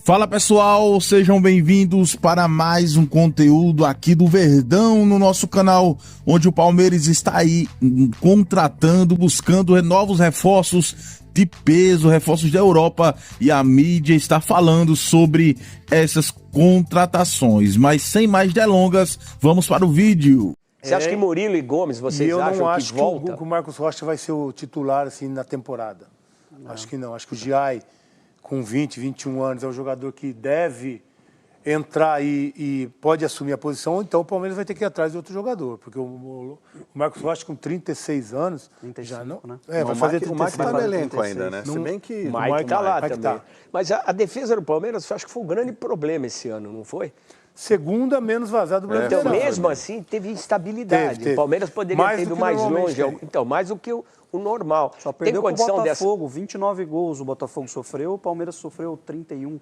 Fala pessoal, sejam bem-vindos para mais um conteúdo aqui do Verdão no nosso canal, onde o Palmeiras está aí contratando, buscando novos reforços de peso, reforços da Europa, e a mídia está falando sobre essas contratações. Mas sem mais delongas, vamos para o vídeo. Você acha que Murilo e Gomes, vocês acham que volta? Eu não acho que o Marcos Rocha vai ser o titular assim, na temporada. Não. Acho que não. Acho que o Giai, com 20, 21 anos, é um jogador que deve entrar e pode assumir a posição, ou então o Palmeiras vai ter que ir atrás de outro jogador. Porque o Marcos Rocha, com 36 anos, 35, já não... né? Vai fazer 36. O Mike tá no elenco ainda, né? Não, Se bem que... O Mike tá lá Mike também. tá. Mas a defesa do Palmeiras, eu acho que foi um grande problema esse ano, não foi? Segunda menos vazada do Brasileiro. Então, mesmo assim, teve instabilidade. Teve. O Palmeiras poderia Mais ter do ido que mais normalmente longe. tem. Então, mais do que o normal. Só perdeu Tem pro condição Botafogo, 29 gols o Botafogo sofreu, o Palmeiras sofreu 31.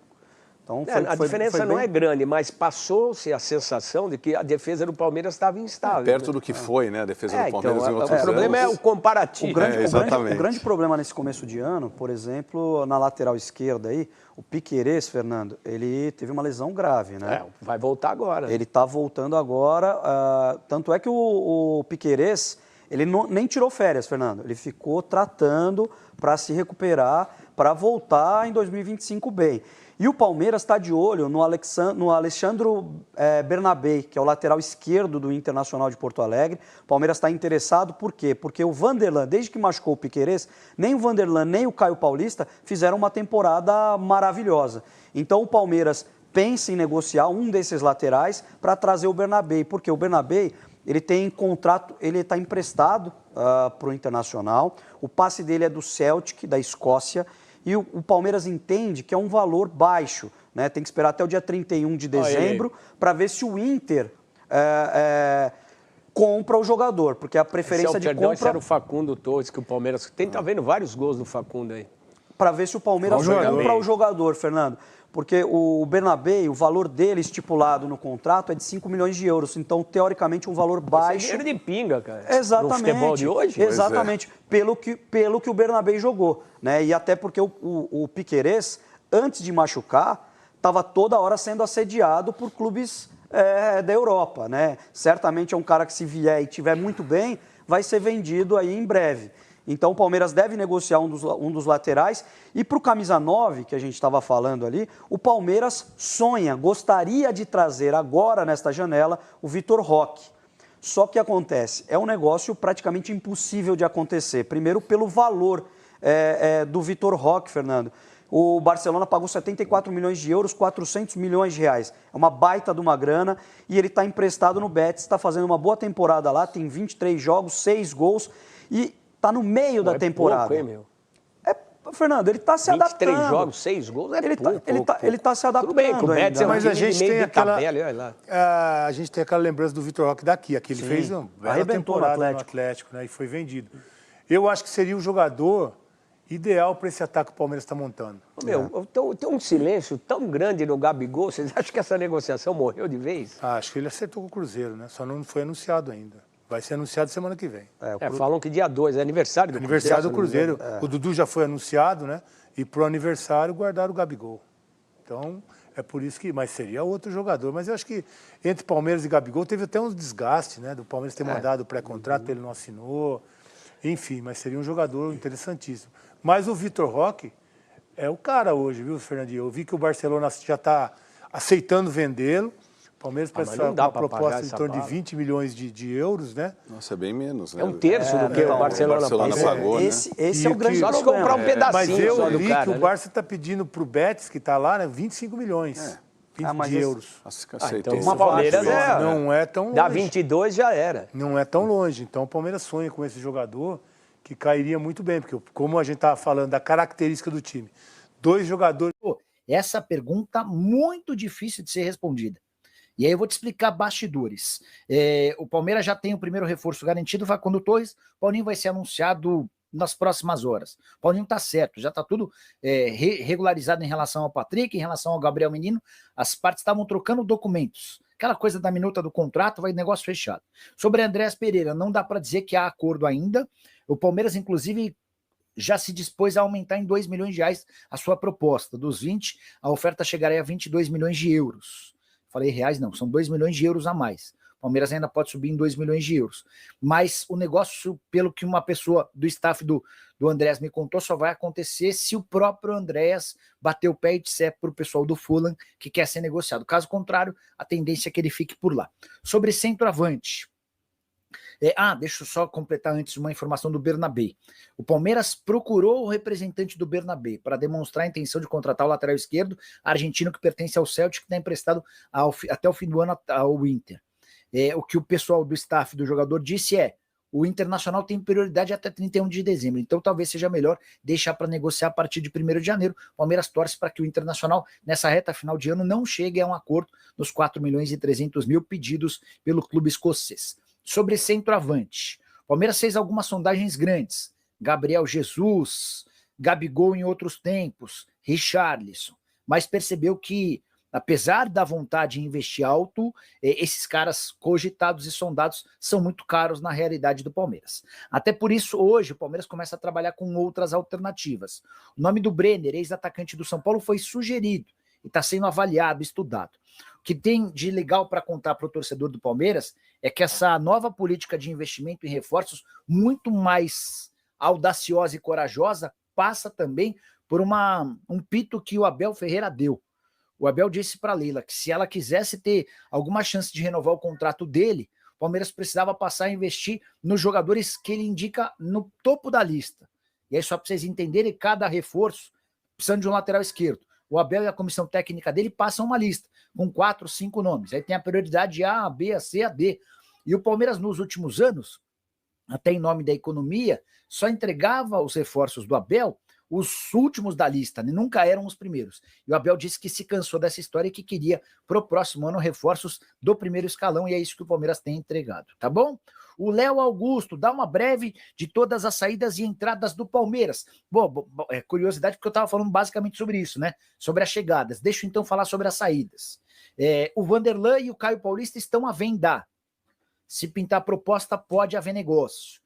Então, A diferença não é grande, mas passou-se a sensação de que a defesa do Palmeiras estava instável. Perto do que foi, né? A defesa do Palmeiras em outros anos. O problema é o comparativo. Exatamente. O grande problema nesse começo de ano, por exemplo, na lateral esquerda aí, o Piquerez, Fernando, ele teve uma lesão grave, né? Vai voltar agora. Ele está voltando agora, tanto é que o Piquerez, ele nem tirou férias, Fernando. Ele ficou tratando para se recuperar, para voltar em 2025 bem. E o Palmeiras está de olho no Alexandro Bernabei, que é o lateral esquerdo do Internacional de Porto Alegre. O Palmeiras está interessado, por quê? Porque o Vanderlan, desde que machucou o Piquerez, nem o Vanderlan nem o Caio Paulista fizeram uma temporada maravilhosa. Então o Palmeiras pensa em negociar um desses laterais para trazer o Bernabei, porque o Bernabei ele tem contrato, ele está emprestado para o Internacional, o passe dele é do Celtic, da Escócia, e o Palmeiras entende que é um valor baixo, né? Tem que esperar até o dia 31 de dezembro para ver se o Inter compra o jogador, porque a preferência de compra... Esse era o Facundo Torres, que o Palmeiras... Tá vendo vários gols do Facundo aí. Para ver se o Palmeiras compra o jogador, Fernando. Porque o Bernabei, o valor dele estipulado no contrato é de 5 milhões de euros. Então, teoricamente, um valor baixo. Isso é dinheiro de pinga, cara. Exatamente. No futebol de hoje? Exatamente. Pelo que o Bernabei jogou, né? E até porque o Piquerez, antes de machucar, estava toda hora sendo assediado por clubes da Europa, né? Certamente é um cara que, se vier e estiver muito bem, vai ser vendido aí em breve. Então o Palmeiras deve negociar um dos laterais. E para o camisa 9, que a gente estava falando ali, o Palmeiras gostaria de trazer agora, nesta janela, o Vitor Roque. Só que acontece, é um negócio praticamente impossível de acontecer. Primeiro, pelo valor do Vitor Roque, Fernando. O Barcelona pagou 74 milhões de euros, 400 milhões de reais. É uma baita de uma grana e ele está emprestado no Betis, está fazendo uma boa temporada lá, tem 23 jogos, 6 gols e está no meio da temporada. Pouco, hein, meu? Fernando, ele está se adaptando. 23 jogos, 6 gols, Ele está se adaptando. Tudo bem, com o Betis Mas a gente tem aquela... tabela, a gente tem aquela lembrança do Vitor Roque daqui. Aqui ele fez uma bela temporada no Atlético, né? E foi vendido. Eu acho que seria o jogador ideal para esse ataque que o Palmeiras está montando. Tem um silêncio tão grande no Gabigol. Vocês acham que essa negociação morreu de vez? Acho que ele acertou com o Cruzeiro, né? Só não foi anunciado ainda. Vai ser anunciado semana que vem. Falam que dia 2, é aniversário do Cruzeiro. Aniversário do Cruzeiro. O Dudu já foi anunciado, né? E pro aniversário guardaram o Gabigol. Então, é por isso que... Mas seria outro jogador. Mas eu acho que entre Palmeiras e Gabigol teve até uns desgastes, né? Do Palmeiras ter mandado o pré-contrato, ele não assinou. Enfim, mas seria um jogador interessantíssimo. Mas o Vitor Roque é o cara hoje, viu, Fernandinho? Eu vi que o Barcelona já está aceitando vendê-lo. O Palmeiras parece uma proposta em torno de 20 milhões de euros, né? Nossa, é bem menos, né? É um terço do que o Barcelona pagou, né? Esse é o grande problema. Só comprar um pedacinho mas eu só do li cara, que o Barça está pedindo para o Betis, que está lá, né, 25 milhões. 20 de euros. Então o Palmeiras não é tão longe. Dá 22 já era. Não é tão longe. Então o Palmeiras sonha com esse jogador que cairia muito bem, porque como a gente estava falando da característica do time, 2 jogadores... Essa pergunta muito difícil de ser respondida. E aí eu vou te explicar bastidores. O Palmeiras já tem o primeiro reforço garantido, Facundo Torres. O Paulinho vai ser anunciado nas próximas horas. O Paulinho tá certo, já está tudo regularizado em relação ao Patrick, em relação ao Gabriel Menino. As partes estavam trocando documentos. Aquela coisa da minuta do contrato, vai negócio fechado. Sobre Andréas Pereira, não dá para dizer que há acordo ainda. O Palmeiras, inclusive, já se dispôs a aumentar em 2 milhões de reais a sua proposta. Dos 20, a oferta chegaria a 22 milhões de euros. Falei reais não, são 2 milhões de euros a mais. O Palmeiras ainda pode subir em 2 milhões de euros. Mas o negócio, pelo que uma pessoa do staff do Andréas me contou, só vai acontecer se o próprio Andréas bater o pé e disser para o pessoal do Fulham que quer ser negociado. Caso contrário, a tendência é que ele fique por lá. Sobre centroavante. Deixa eu só completar antes uma informação do Bernabé. O Palmeiras procurou o representante do Bernabé para demonstrar a intenção de contratar o lateral esquerdo argentino que pertence ao Celtic, que está emprestado até o fim do ano ao Inter. O que o pessoal do staff do jogador disse o Internacional tem prioridade até 31 de dezembro, então talvez seja melhor deixar para negociar a partir de 1º de janeiro. O Palmeiras torce para que o Internacional, nessa reta final de ano, não chegue a um acordo nos 4 milhões e 300 mil pedidos pelo clube escocês. Sobre centroavante, o Palmeiras fez algumas sondagens grandes. Gabriel Jesus, Gabigol em outros tempos, Richarlison, mas percebeu que, apesar da vontade de investir alto, esses caras cogitados e sondados são muito caros na realidade do Palmeiras. Até por isso, hoje, o Palmeiras começa a trabalhar com outras alternativas. O nome do Brenner, ex-atacante do São Paulo, foi sugerido e está sendo avaliado, estudado. O que tem de legal para contar para o torcedor do Palmeiras é que essa nova política de investimento em reforços, muito mais audaciosa e corajosa, passa também por um pito que o Abel Ferreira deu. O Abel disse para a Leila que se ela quisesse ter alguma chance de renovar o contrato dele, o Palmeiras precisava passar a investir nos jogadores que ele indica no topo da lista. E aí, só para vocês entenderem, cada reforço precisando de um lateral esquerdo. O Abel e a comissão técnica dele passam uma lista com 4, 5 nomes. Aí tem a prioridade A, B, A, C, A, D. E o Palmeiras, nos últimos anos, até em nome da economia, só entregava os reforços do Abel os últimos da lista, né? Nunca eram os primeiros. E o Abel disse que se cansou dessa história e que queria, pro próximo ano, reforços do primeiro escalão, e é isso que o Palmeiras tem entregado, tá bom? O Léo Augusto dá uma breve de todas as saídas e entradas do Palmeiras. Bom, curiosidade, porque eu estava falando basicamente sobre isso, né? Sobre as chegadas. Deixa eu então falar sobre as saídas. O Vanderlan e o Caio Paulista estão à venda. Se pintar proposta, pode haver negócio.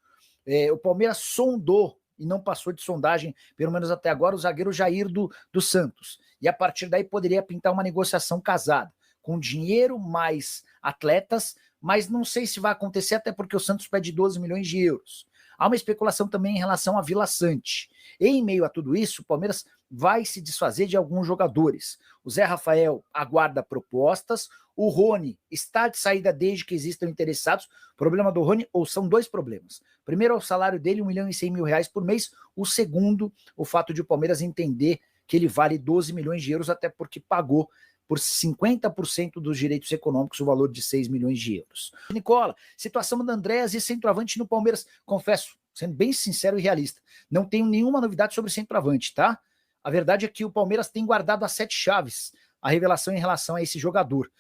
O Palmeiras sondou e não passou de sondagem, pelo menos até agora, o zagueiro Jair do Santos. E a partir daí poderia pintar uma negociação casada, com dinheiro mais atletas, mas não sei se vai acontecer, até porque o Santos pede 12 milhões de euros. Há uma especulação também em relação a Vila Sante. Em meio a tudo isso, o Palmeiras vai se desfazer de alguns jogadores. O Zé Rafael aguarda propostas, o Rony está de saída desde que existam interessados. O problema do Rony, ou são dois problemas. Primeiro é o salário dele, R$1.100.000 por mês. O segundo, o fato de o Palmeiras entender que ele vale 12 milhões de euros, até porque pagou por 50% dos direitos econômicos o valor de 6 milhões de euros. Nicola, situação do Andréas e centroavante no Palmeiras. Confesso, sendo bem sincero e realista, não tenho nenhuma novidade sobre centroavante, tá? A verdade é que o Palmeiras tem guardado as 7 chaves, a revelação em relação a esse jogador.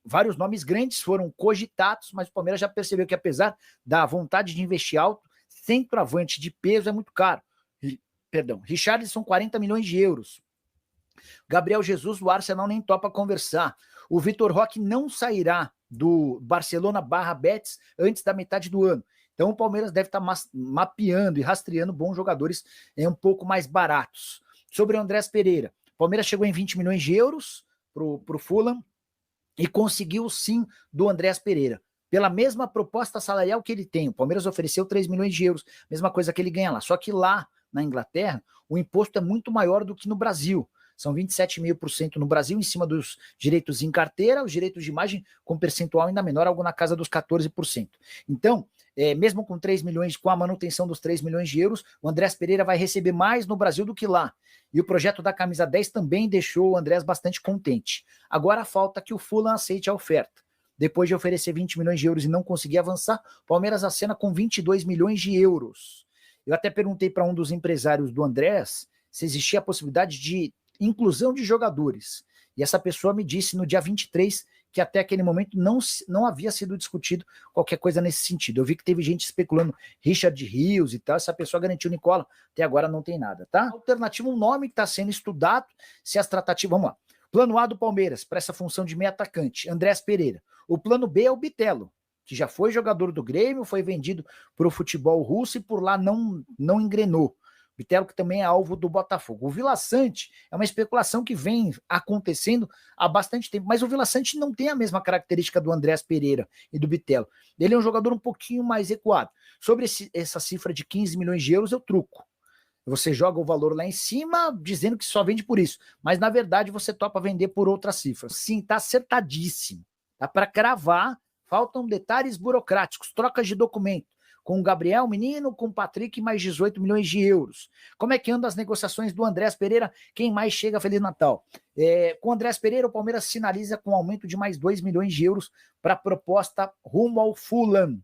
Vários nomes grandes foram cogitados, mas o Palmeiras já percebeu que, apesar da vontade de investir alto, centroavante de peso é muito caro. Richarlison, 40 milhões de euros. Gabriel Jesus, o Arsenal nem topa conversar. O Vitor Roque não sairá do Barcelona/Betis antes da metade do ano. Então o Palmeiras deve estar mapeando e rastreando bons jogadores um pouco mais baratos. Sobre o Andrés Pereira, o Palmeiras chegou em 20 milhões de euros para o Fulham e conseguiu sim do Andrés Pereira. Pela mesma proposta salarial que ele tem, o Palmeiras ofereceu 3 milhões de euros, mesma coisa que ele ganha lá. Só que lá na Inglaterra, o imposto é muito maior do que no Brasil. São 27,5% no Brasil, em cima dos direitos em carteira, os direitos de imagem com percentual ainda menor, algo na casa dos 14%. Então, mesmo com 3 milhões, com a manutenção dos 3 milhões de euros, o Andrés Pereira vai receber mais no Brasil do que lá. E o projeto da camisa 10 também deixou o Andrés bastante contente. Agora falta que o Fulham aceite a oferta. Depois de oferecer 20 milhões de euros e não conseguir avançar, o Palmeiras acena com 22 milhões de euros. Eu até perguntei para um dos empresários do Andrés se existia a possibilidade de inclusão de jogadores. E essa pessoa me disse no dia 23 que até aquele momento não havia sido discutido qualquer coisa nesse sentido. Eu vi que teve gente especulando Richard Rios e tal, essa pessoa garantiu, Nicola, até agora não tem nada, tá? Alternativa, um nome que está sendo estudado, se as tratativas, vamos lá. Plano A do Palmeiras, para essa função de meio atacante, Andrés Pereira. O plano B é o Bitelo. que já foi jogador do Grêmio, foi vendido para o futebol russo e por lá não engrenou. Bitelo que também é alvo do Botafogo. O Vila Sante é uma especulação que vem acontecendo há bastante tempo, mas o Vila Sante não tem a mesma característica do Andrés Pereira e do Bitelo. Ele é um jogador um pouquinho mais recuado. Sobre essa cifra de 15 milhões de euros, eu truco. Você joga o valor lá em cima, dizendo que só vende por isso. Mas, na verdade, você topa vender por outra cifra. Sim, tá acertadíssimo. Dá para cravar. Faltam detalhes burocráticos, trocas de documento. Com o Gabriel Menino, com o Patrick, mais 18 milhões de euros. Como é que andam as negociações do Andrés Pereira? Quem mais chega? Feliz Natal. Com o Andrés Pereira, o Palmeiras sinaliza com um aumento de mais 2 milhões de euros para a proposta rumo ao Fulham.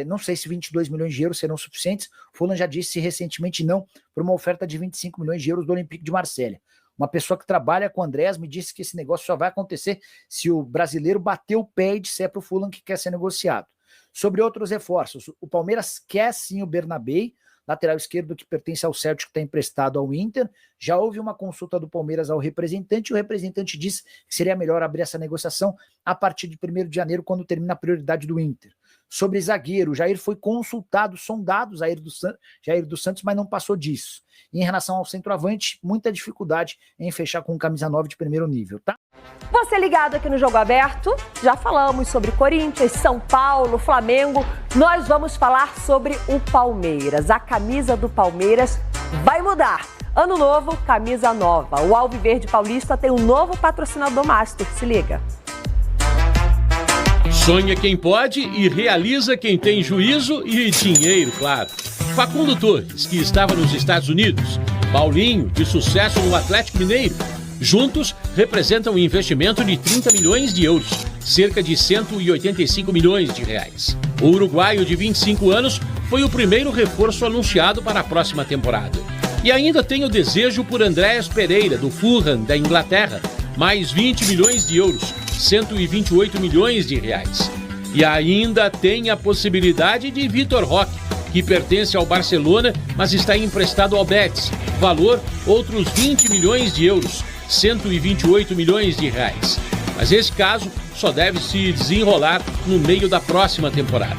Não sei se 22 milhões de euros serão suficientes. O Fulham já disse recentemente não para uma oferta de 25 milhões de euros do Olympique de Marselha. Uma pessoa que trabalha com o Andrés me disse que esse negócio só vai acontecer se o brasileiro bater o pé e disser para o Fulham que quer ser negociado. Sobre outros reforços, o Palmeiras quer sim o Bernabei, lateral esquerdo que pertence ao Celtic, que está emprestado ao Inter. Já houve uma consulta do Palmeiras ao representante, e o representante disse que seria melhor abrir essa negociação a partir de 1º de janeiro, quando termina a prioridade do Inter. Sobre zagueiro, o Jair foi consultado, sondado, Jair dos Santos, mas não passou disso. E em relação ao centroavante, muita dificuldade em fechar com camisa 9 de primeiro nível, tá? Você ligado aqui no Jogo Aberto, já falamos sobre Corinthians, São Paulo, Flamengo. Nós vamos falar sobre o Palmeiras. A camisa do Palmeiras vai mudar. Ano novo, camisa nova. O Alviverde Paulista tem um novo patrocinador master. Se liga. Sonha quem pode e realiza quem tem juízo e dinheiro, claro. Facundo Torres, que estava nos Estados Unidos. Paulinho, de sucesso no Atlético Mineiro. Juntos, representam um investimento de 30 milhões de euros, cerca de 185 milhões de reais. O uruguaio de 25 anos foi o primeiro reforço anunciado para a próxima temporada. E ainda tem o desejo por Andrés Pereira, do Fulham, da Inglaterra, mais 20 milhões de euros, 128 milhões de reais. E ainda tem a possibilidade de Vitor Roque, que pertence ao Barcelona, mas está emprestado ao Betis. Valor, outros 20 milhões de euros, 128 milhões de reais. Mas esse caso só deve se desenrolar no meio da próxima temporada.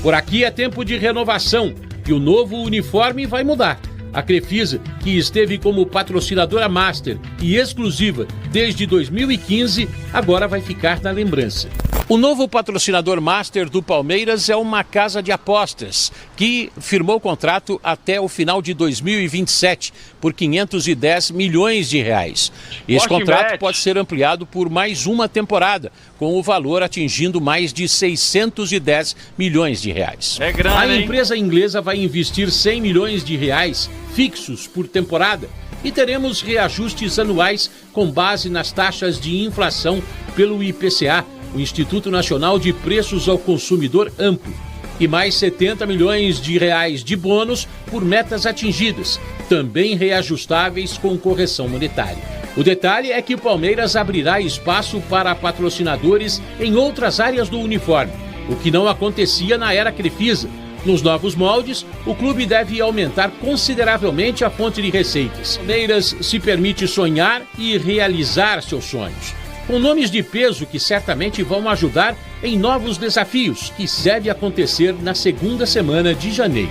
Por aqui é tempo de renovação e o novo uniforme vai mudar. A Crefisa, que esteve como patrocinadora master e exclusiva desde 2015, agora vai ficar na lembrança. O novo patrocinador master do Palmeiras é uma casa de apostas que firmou contrato até o final de 2027 por 510 milhões de reais. Esse contrato pode ser ampliado por mais uma temporada, com o valor atingindo mais de 610 milhões de reais. É grande, a empresa inglesa vai investir 100 milhões de reais fixos por temporada e teremos reajustes anuais com base nas taxas de inflação pelo IPCA, o Instituto Nacional de Preços ao Consumidor Amplo, e mais 70 milhões de reais de bônus por metas atingidas, também reajustáveis com correção monetária. O detalhe é que o Palmeiras abrirá espaço para patrocinadores em outras áreas do uniforme, o que não acontecia na era Crefisa. Nos novos moldes, o clube deve aumentar consideravelmente a fonte de receitas. O Palmeiras se permite sonhar e realizar seus sonhos, com nomes de peso que certamente vão ajudar em novos desafios, que deve acontecer na segunda semana de janeiro.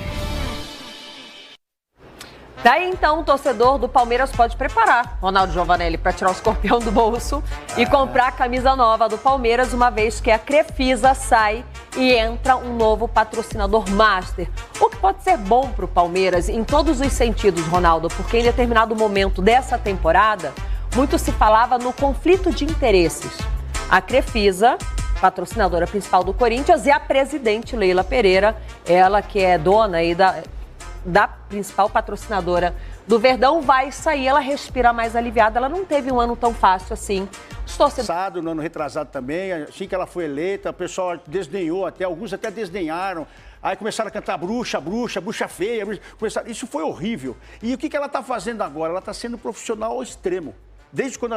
Daí então o torcedor do Palmeiras pode preparar Ronaldo Giovanelli para tirar o escorpião do bolso e comprar a camisa nova do Palmeiras, uma vez que a Crefisa sai e entra um novo patrocinador master. O que pode ser bom para o Palmeiras em todos os sentidos, Ronaldo, porque em determinado momento dessa temporada, muito se falava no conflito de interesses. A Crefisa, patrocinadora principal do Corinthians, e a presidente Leila Pereira, ela que é dona aí da principal patrocinadora do Verdão, vai sair, ela respira mais aliviada. Ela não teve um ano tão fácil assim. No ano retrasado também, assim que ela foi eleita, o pessoal desdenhou até, alguns até desdenharam. Aí começaram a cantar bruxa, bruxa, bruxa feia. Isso foi horrível. E o que ela está fazendo agora? Ela está sendo profissional ao extremo. Desde quando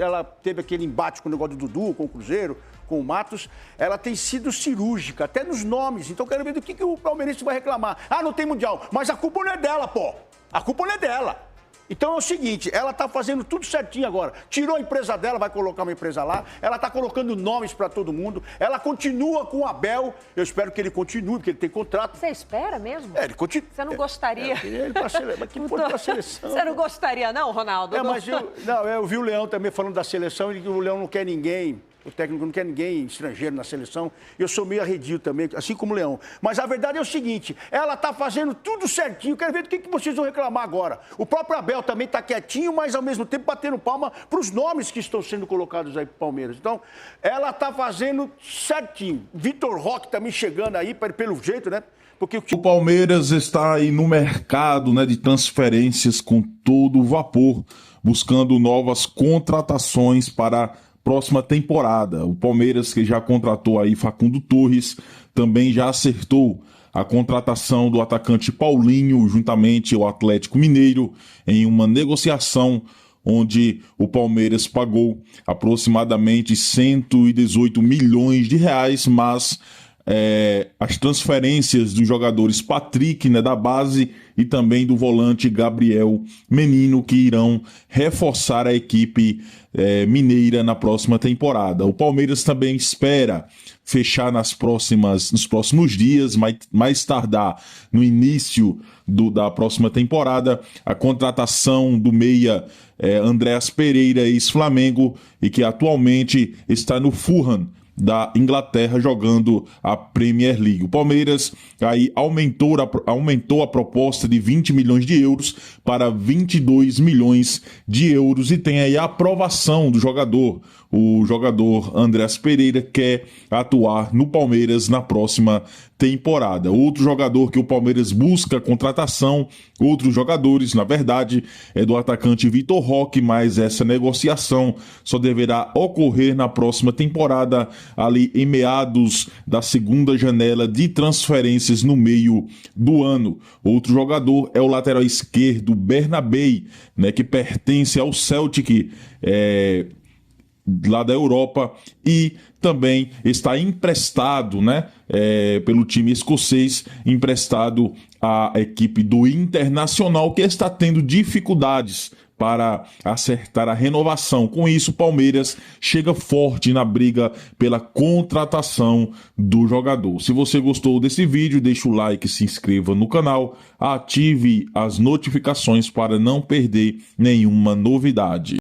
ela teve aquele embate com o negócio do Dudu, com o Cruzeiro, com o Matos, ela tem sido cirúrgica, até nos nomes. Então, quero ver do que o palmeirense vai reclamar. Ah, não tem Mundial. Mas a culpa não é dela, pô. A culpa não é dela. Então é o seguinte, ela está fazendo tudo certinho agora. Tirou a empresa dela, vai colocar uma empresa lá. Ela está colocando nomes para todo mundo. Ela continua com o Abel. Eu espero que ele continue, porque ele tem contrato. Você espera mesmo? Ele continua. Você não gostaria? Ele para a seleção. Você não gostaria não, Ronaldo? Mas eu vi o Leão também falando da seleção e que o Leão não quer ninguém. O técnico não quer ninguém estrangeiro na seleção. Eu sou meio arredio também, assim como o Leão. Mas a verdade é o seguinte, ela está fazendo tudo certinho. Quero ver do que vocês vão reclamar agora. O próprio Abel também está quietinho, mas ao mesmo tempo batendo palma para os nomes que estão sendo colocados aí para o Palmeiras. Então, ela está fazendo certinho. Vitor Roque também chegando aí, pelo jeito, né? Porque o Palmeiras está aí no mercado, né, de transferências com todo o vapor, buscando novas contratações para próxima temporada. O Palmeiras, que já contratou aí Facundo Torres, também já acertou a contratação do atacante Paulinho, juntamente ao Atlético Mineiro, em uma negociação onde o Palmeiras pagou aproximadamente 118 milhões de reais, mas as transferências dos jogadores Patrick, né, da base, e também do volante Gabriel Menino, que irão reforçar a equipe mineira na próxima temporada. O Palmeiras também espera fechar nos próximos dias, mais tardar no início da próxima temporada, a contratação do meia Andreas Pereira, ex-Flamengo, e que atualmente está no Fulham da Inglaterra, jogando a Premier League. O Palmeiras aí aumentou a proposta de 20 milhões de euros para 22 milhões de euros e tem aí a aprovação do jogador. O jogador Andreas Pereira quer atuar no Palmeiras na próxima temporada. Outro jogador que o Palmeiras busca contratação, outros jogadores, na verdade, é do atacante Vitor Roque, mas essa negociação só deverá ocorrer na próxima temporada, ali em meados da segunda janela de transferências no meio do ano. Outro jogador é o lateral esquerdo Bernabei, né, que pertence ao Celtic, lá da Europa, e também está emprestado, né, pelo time escocês, emprestado à equipe do Internacional, que está tendo dificuldades para acertar a renovação. Com isso, o Palmeiras chega forte na briga pela contratação do jogador. Se você gostou desse vídeo, deixa o like, se inscreva no canal, ative as notificações para não perder nenhuma novidade.